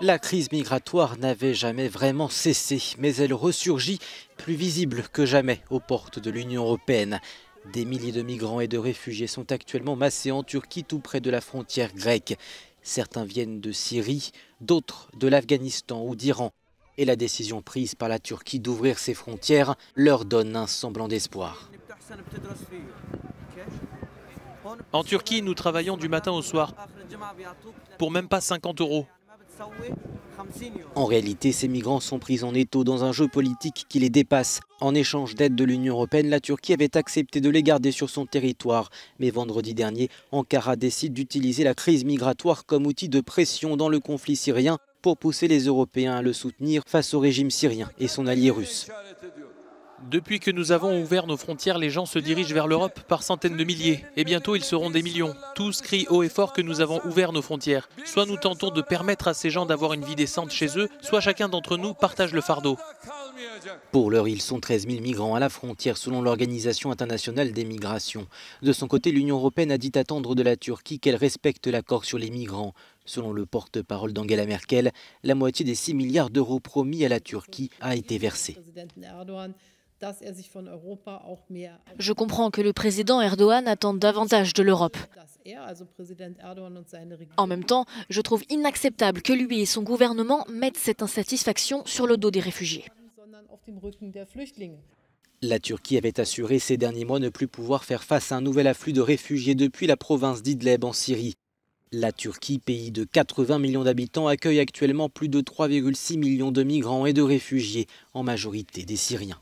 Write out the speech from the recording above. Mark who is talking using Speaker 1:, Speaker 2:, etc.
Speaker 1: La crise migratoire n'avait jamais vraiment cessé, mais elle ressurgit plus visible que jamais aux portes de l'Union européenne. Des milliers de migrants et de réfugiés sont actuellement massés en Turquie, tout près de la frontière grecque. Certains viennent de Syrie, d'autres de l'Afghanistan ou d'Iran. Et la décision prise par la Turquie d'ouvrir ses frontières leur donne un semblant d'espoir.
Speaker 2: En Turquie, nous travaillons du matin au soir pour même pas 50 €.
Speaker 1: En réalité, ces migrants sont pris en étau dans un jeu politique qui les dépasse. En échange d'aide de l'Union européenne, la Turquie avait accepté de les garder sur son territoire. Mais vendredi dernier, Ankara décide d'utiliser la crise migratoire comme outil de pression dans le conflit syrien pour pousser les Européens à le soutenir face au régime syrien et son allié russe.
Speaker 2: Depuis que nous avons ouvert nos frontières, les gens se dirigent vers l'Europe par centaines de milliers. Et bientôt, ils seront des millions. Tous crient haut et fort que nous avons ouvert nos frontières. Soit nous tentons de permettre à ces gens d'avoir une vie décente chez eux, soit chacun d'entre nous partage le fardeau.
Speaker 1: Pour l'heure, ils sont 13 000 migrants à la frontière selon l'Organisation internationale des migrations. De son côté, l'Union européenne a dit attendre de la Turquie qu'elle respecte l'accord sur les migrants. Selon le porte-parole d'Angela Merkel, la moitié des 6 milliards d'euros promis à la Turquie a été versée.
Speaker 3: Je comprends que le président Erdogan attende davantage de l'Europe. En même temps, je trouve inacceptable que lui et son gouvernement mettent cette insatisfaction sur le dos des réfugiés.
Speaker 1: La Turquie avait assuré ces derniers mois ne plus pouvoir faire face à un nouvel afflux de réfugiés depuis la province d'Idleb en Syrie. La Turquie, pays de 80 millions d'habitants, accueille actuellement plus de 3,6 millions de migrants et de réfugiés, en majorité des Syriens.